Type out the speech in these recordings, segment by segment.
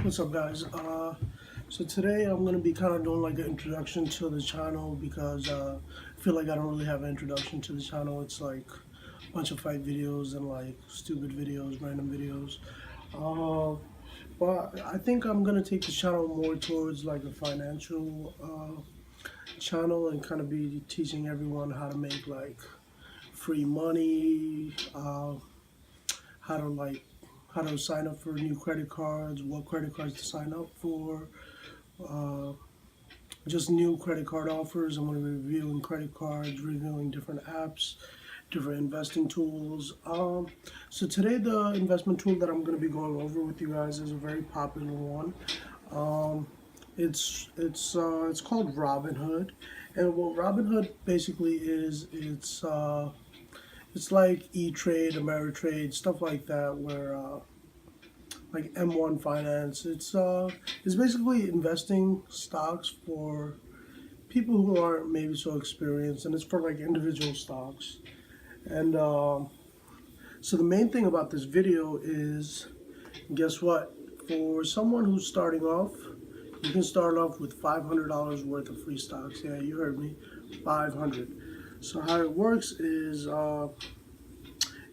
What's up, guys? So today I'm gonna be kind of doing like an introduction to the channel because I feel like I don't really have an introduction to the channel. It's like a bunch of fight videos and like stupid videos, random videos. But I think I'm gonna take the channel more towards like a financial channel and kind of be teaching everyone how to make like free money, how to sign up for new credit cards, what credit cards to sign up for, just new credit card offers. I'm going to be reviewing credit cards, reviewing different apps, different investing tools. So today the investment tool that I'm going to be going over with you guys is a very popular one. It's called Robinhood, and what Robinhood basically is, it's like E-Trade, Ameritrade, stuff like that, where like M1 Finance. It's basically investing stocks for people who aren't maybe so experienced, and it's for like individual stocks. And so the main thing about this video is, guess what? For someone who's starting off, you can start off with $500 worth of free stocks. Yeah, you heard me, 500. So how it works is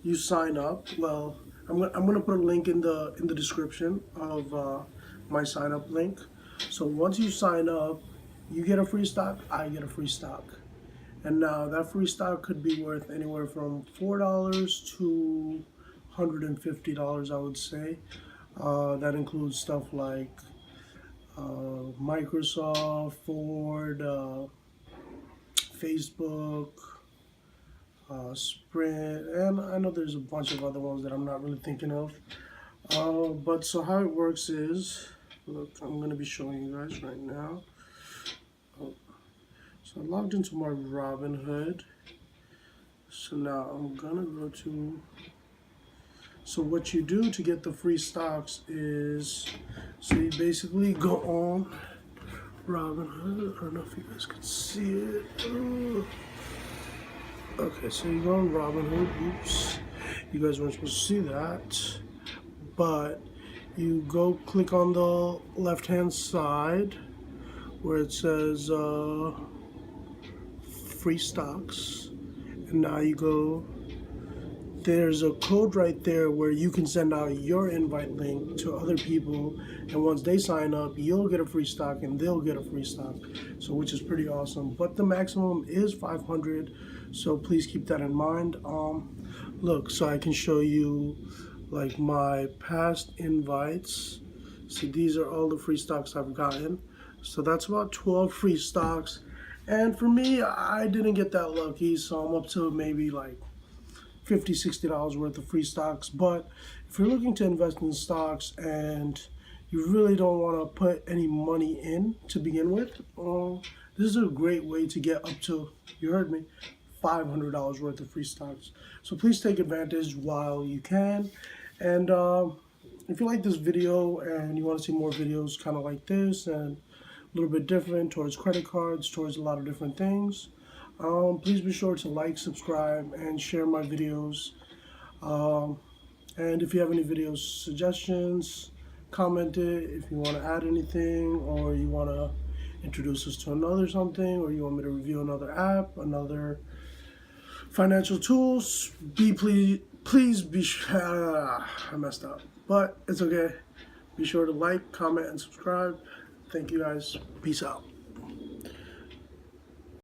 you sign up. Well, I'm gonna put a link in the description of my sign up link. So once you sign up, you get a free stock. I get a free stock, and now that free stock could be worth anywhere from $4 to $150, I would say. That includes stuff like Microsoft, Ford, Facebook, Sprint, and I know there's a bunch of other ones that I'm not really thinking of. But so how it works is, look, I'm going to be showing you guys right now. So I logged into my Robinhood. So now I'm going to go to, so what you do to get the free stocks is, so you basically go on Robinhood. I don't know if you guys can see it. Okay, so you go on Robinhood. Oops, you guys weren't supposed to see that, but you go click on the left-hand side where it says free stocks, and now you go. There's a code right there where you can send out your invite link to other people, and once they sign up, you'll get a free stock and they'll get a free stock. So which is pretty awesome. But the maximum is 500, so please keep that in mind. Look, so I can show you like my past invites. See, these are all the free stocks I've gotten. So that's about 12 free stocks. And for me, I didn't get that lucky, so I'm up to maybe like $50, $60 worth of free stocks. But if you're looking to invest in stocks and you really don't want to put any money in to begin with, this is a great way to get up to, you heard me, $500 worth of free stocks. So please take advantage while you can. And if you like this video and you want to see more videos kind of like this and a little bit different towards credit cards, towards a lot of different things, please be sure to like, subscribe, and share my videos. And if you have any video suggestions, comment it. If you want to add anything, or you want to introduce us to another something, or you want me to review another app, another financial tools, please be sure. I messed up, but it's okay. Be sure to like, comment, and subscribe. Thank you guys. Peace out.